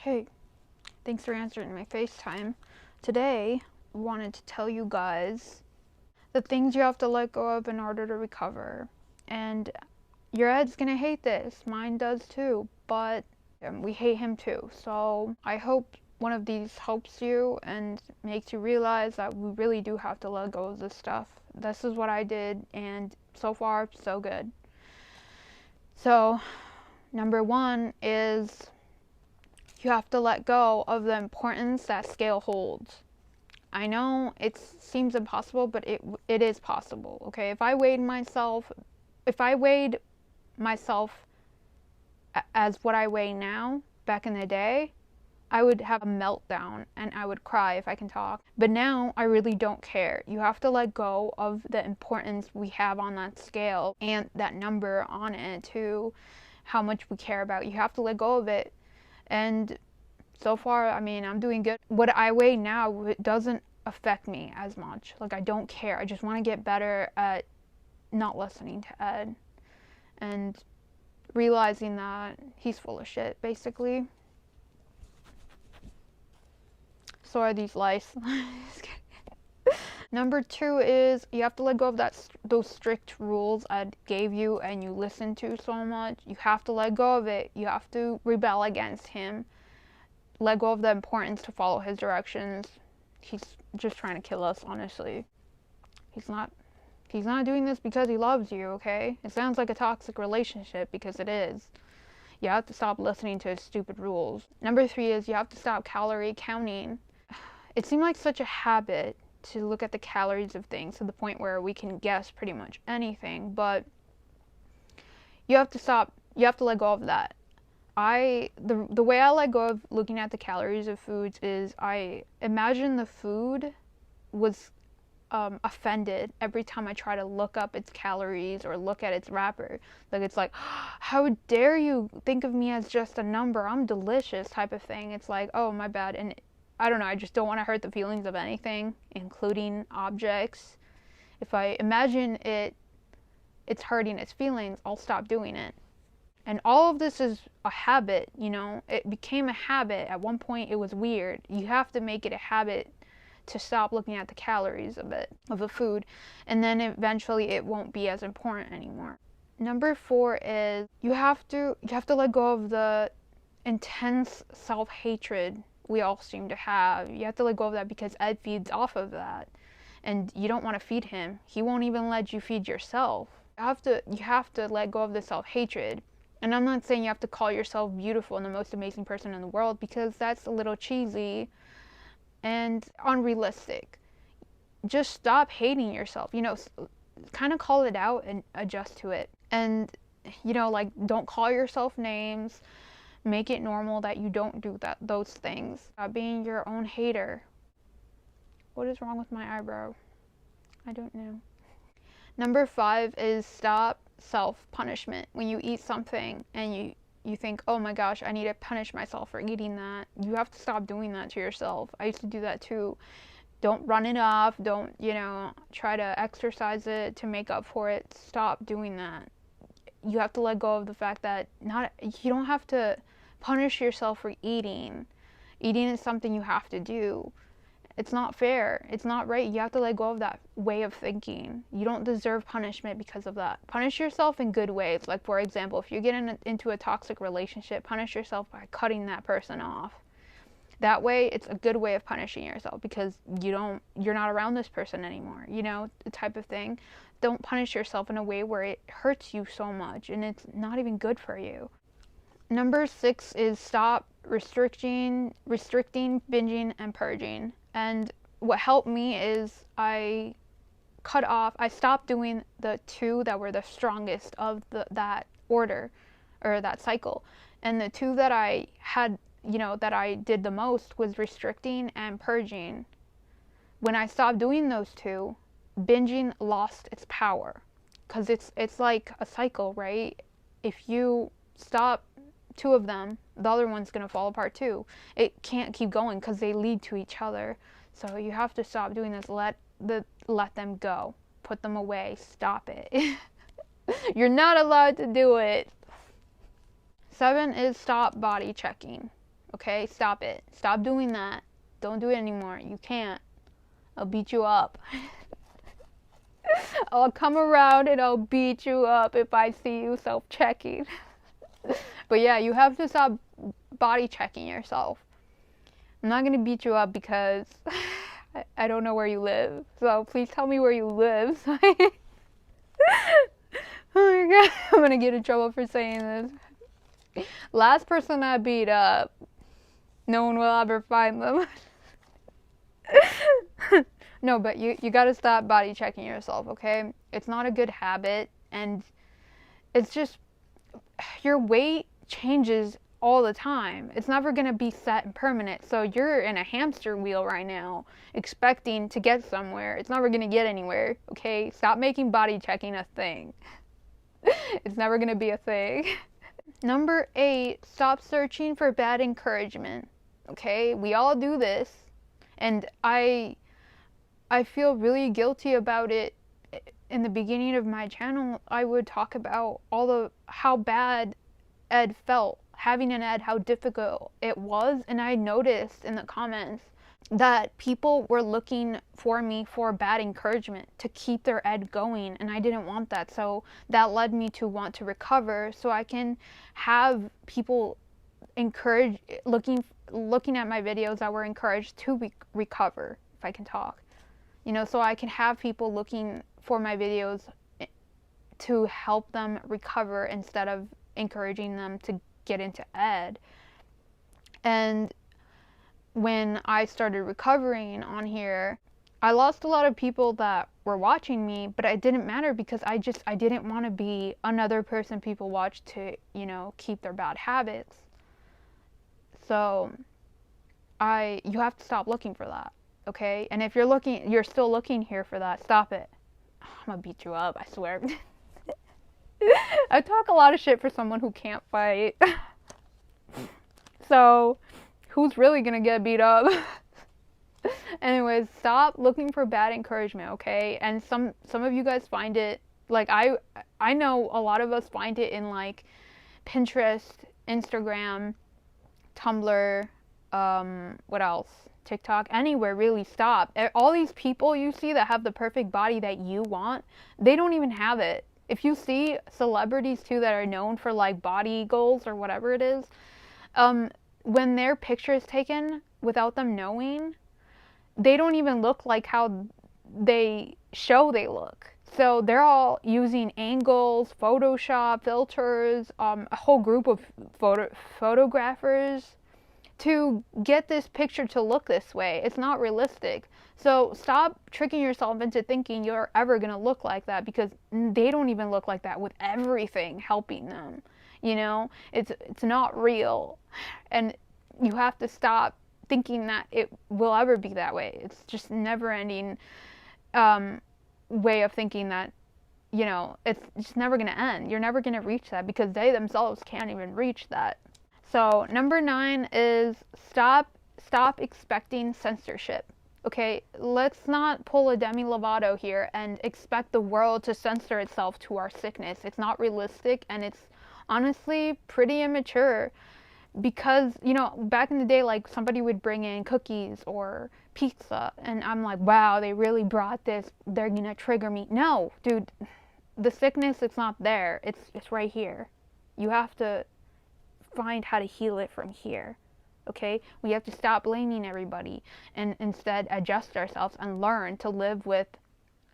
Hey, thanks for answering my FaceTime. Today, I wanted to tell you guys the things you have to let go of in order to recover. And your Ed's gonna hate this. Mine does too, but we hate him too. So I hope one of these helps you and makes you realize that we really do have to let go of this stuff. This is what I did, and so far, so good. So, number one is you have to let go of the importance that scale holds. I know it seems impossible, but it is possible, okay? If I weighed myself as what I weigh now, back in the day, I would have a meltdown and I would cry if I can talk. But now I really don't care. You have to let go of the importance we have on that scale and that number on it to how much we care about. You have to let go of it. And so far, I mean, I'm doing good. What I weigh now, it doesn't affect me as much. Like, I don't care. I just want to get better at not listening to Ed and realizing that he's full of shit, basically. So are these lice. Number two is you have to let go of those strict rules I gave you and you listened to so much. You have to let go of it. You have to rebel against him. Let go of the importance to follow his directions. He's just trying to kill us, honestly. He's not doing this because he loves you, okay? It sounds like a toxic relationship because it is. You have to stop listening to his stupid rules. Number three is you have to stop calorie counting. It seemed like such a habit to look at the calories of things to the point where we can guess pretty much anything, but you have to stop. You have to let go of that. The way I let go of looking at the calories of foods is I imagine the food was offended every time I try to look up its calories or look at its wrapper. Like, it's like, how dare you think of me as just a number? I'm delicious type of thing. It's like, oh, my bad. And I don't know, I just don't want to hurt the feelings of anything, including objects. If I imagine it's hurting its feelings, I'll stop doing it. And all of this is a habit, you know? It became a habit. At one point, it was weird. You have to make it a habit to stop looking at the calories of a food. And then eventually it won't be as important anymore. Number four is you have to let go of the intense self-hatred we all seem to have. You have to let go of that because Ed feeds off of that. And you don't want to feed him. He won't even let you feed yourself. You have to let go of the self-hatred. And I'm not saying you have to call yourself beautiful and the most amazing person in the world, because that's a little cheesy and unrealistic. Just stop hating yourself. You know, kind of call it out and adjust to it. And, you know, like, don't call yourself names. Make it normal that you don't do those things. Stop being your own hater. What is wrong with my eyebrow? I don't know. Number five is stop self-punishment. When you eat something and you think, oh my gosh, I need to punish myself for eating that, you have to stop doing that to yourself. I used to do that too. Don't run it off. Don't, you know, try to exercise it to make up for it. Stop doing that. You have to let go of the fact that you don't have to punish yourself for eating. Eating is something you have to do. It's not fair. It's not right. You have to let go of that way of thinking. You don't deserve punishment because of that. Punish yourself in good ways. Like, for example, if you get into a toxic relationship, punish yourself by cutting that person off. That way, it's a good way of punishing yourself because you're not around this person anymore. You know, the type of thing. Don't punish yourself in a way where it hurts you so much and it's not even good for you. Number six is stop restricting, binging, and purging. And what helped me is I stopped doing the two that were the strongest of that order or that cycle. And the two that I had, you know, that I did the most was restricting and purging. When I stopped doing those two, binging lost its power, because it's like a cycle, right? If you stop two of them, the other one's gonna fall apart too. It can't keep going because they lead to each other. So you have to stop doing this. Let them go. Put them away. Stop it. You're not allowed to do it. 7 is stop body checking. Okay, stop it. Stop doing that. Don't do it anymore. You can't. I'll beat you up. I'll come around and I'll beat you up if I see you self-checking. But yeah, you have to stop body checking yourself. I'm not gonna beat you up because I don't know where you live. So please tell me where you live. Oh my god, I'm gonna get in trouble for saying this. Last person I beat up, no one will ever find them. No, but you gotta stop body checking yourself, okay? It's not a good habit, and it's just, your weight changes all the time. It's never gonna be set and permanent. So you're in a hamster wheel right now, expecting to get somewhere. It's never gonna get anywhere, okay? Stop making body checking a thing. It's never gonna be a thing. Number 8, stop searching for bad encouragement. Okay, we all do this, and I feel really guilty about it. In the beginning of my channel, I would talk about how bad Ed felt, having an Ed, how difficult it was, and I noticed in the comments that people were looking for me for bad encouragement to keep their Ed going, and I didn't want that. So that led me to want to recover, so I can have people looking at my videos that were encouraged to recover, if I can talk. So I can have people looking for my videos to help them recover instead of encouraging them to get into Ed. And when I started recovering on here, I lost a lot of people that were watching me, but it didn't matter because I didn't want to be another person people watch to, keep their bad habits. So you have to stop looking for that, okay? And if you're still looking here for that, stop it. I'm gonna beat you up, I swear. I talk a lot of shit for someone who can't fight. So, who's really gonna get beat up? Anyways, stop looking for bad encouragement, okay? And some of you guys find it, like, I know a lot of us find it in, like, Pinterest, Instagram, Tumblr, what else? TikTok, anywhere, really. Stop. All these people you see that have the perfect body that you want, they don't even have it. If you see celebrities too that are known for, like, body goals or whatever it is, when their picture is taken without them knowing, they don't even look like how they show they look. So they're all using angles, Photoshop, filters, a whole group of photographers to get this picture to look this way. It's not realistic. So stop tricking yourself into thinking you're ever going to look like that, because they don't even look like that with everything helping them. It's not real. And you have to stop thinking that it will ever be that way. It's just never ending way of thinking that, it's just never going to end. You're never going to reach that because they themselves can't even reach that. So number 9 is stop expecting censorship. Okay, let's not pull a Demi Lovato here and expect the world to censor itself to our sickness. It's not realistic, and it's honestly pretty immature. Because, back in the day, like, somebody would bring in cookies or pizza, and I'm like, wow, they really brought this, they're gonna trigger me. No, dude, the sickness, it's not there. It's right here. You have to find how to heal it from here, okay? We have to stop blaming everybody and instead adjust ourselves and learn to live with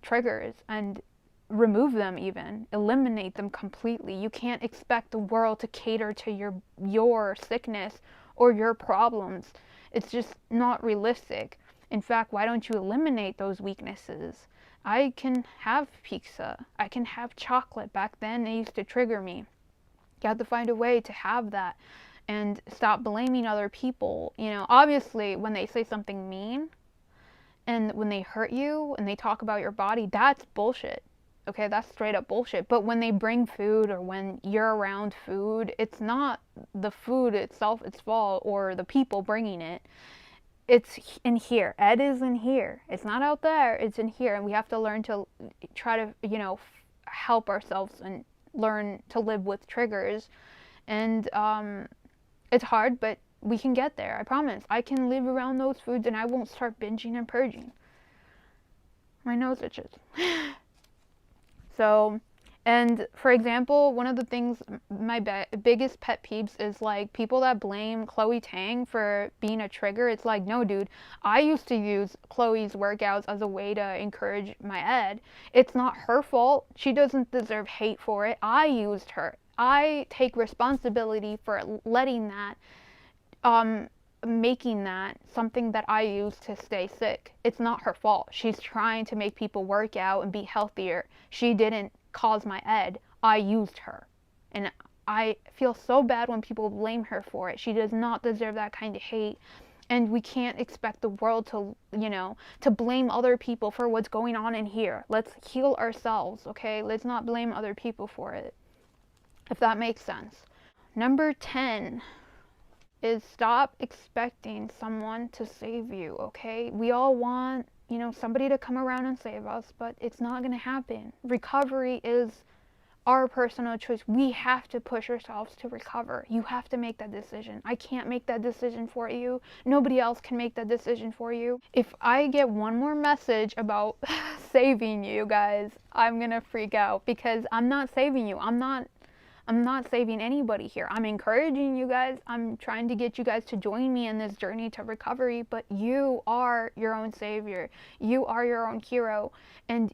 triggers and remove them, even eliminate them completely. You can't expect the world to cater to your sickness or your problems. It's just not realistic. In fact, why don't you eliminate those weaknesses? I can have pizza, I can have chocolate. Back then it used to trigger me. You have to find a way to have that and stop blaming other people. Obviously when they say something mean and when they hurt you and they talk about your body, that's bullshit. Okay, that's straight up bullshit. But when they bring food or when you're around food, it's not the food itself, its fault, or the people bringing it. It's in here. Ed is in here. It's not out there. It's in here. And we have to learn to try to, help ourselves and learn to live with triggers. And it's hard, but We can get there, I promise. I can live around those foods and I won't start binging and purging. My nose itches. So, and for example, one of the things, my biggest pet peeves is like people that blame Chloe Tang for being a trigger. It's like, no, dude, I used to use Chloe's workouts as a way to encourage my ed. It's not her fault. She doesn't deserve hate for it. I used her. I take responsibility for letting that, making that something that I use to stay sick. It's not her fault. She's trying to make people work out and be healthier. She didn't cause my ed. I used her. And I feel so bad when people blame her for it. She does not deserve that kind of hate. And we can't expect the world to, to blame other people for what's going on in here. Let's heal ourselves, okay? Let's not blame other people for it, if that makes sense. Number 10 is stop expecting someone to save you, okay? We all want, somebody to come around and save us, but it's not going to happen. Recovery is our personal choice. We have to push ourselves to recover. You have to make that decision. I can't make that decision for you. Nobody else can make that decision for you. If I get one more message about saving you guys, I'm going to freak out, because I'm not saving you. I'm not saving anybody here. I'm encouraging you guys. I'm trying to get you guys to join me in this journey to recovery, but you are your own savior. You are your own hero. And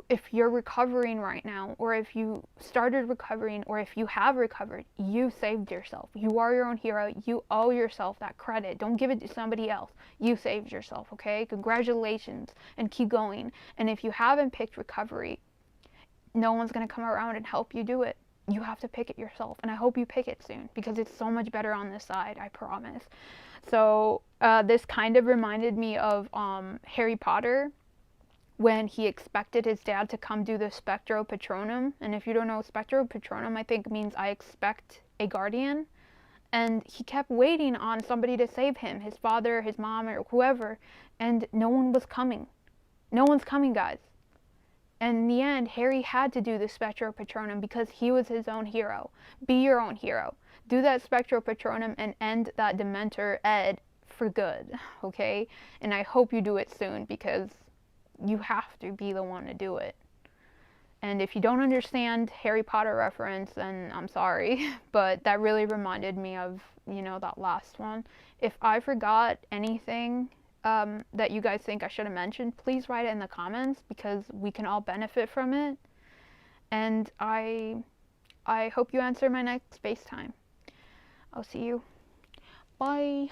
if you're recovering right now, or if you started recovering, or if you have recovered, you saved yourself. You are your own hero. You owe yourself that credit. Don't give it to somebody else. You saved yourself, okay? Congratulations, and keep going. And if you haven't picked recovery, no one's going to come around and help you do it. You have to pick it yourself, and I hope you pick it soon, because it's so much better on this side, I promise. So this kind of reminded me of Harry Potter, when he expected his dad to come do the Spectro Patronum. And if you don't know, Spectro Patronum, I think means I expect a guardian. And he kept waiting on somebody to save him, his father, his mom, or whoever, and no one was coming. No one's coming, guys. And in the end, Harry had to do the Spectro Patronum because he was his own hero. Be your own hero. Do that Spectro Patronum and end that Dementor ed for good, okay? And I hope you do it soon, because you have to be the one to do it. And if you don't understand Harry Potter reference, then I'm sorry, but that really reminded me of, that last one. If I forgot anything that you guys think I should have mentioned, please write it in the comments, because we can all benefit from it. And I hope you answer my next FaceTime. I'll see you. Bye.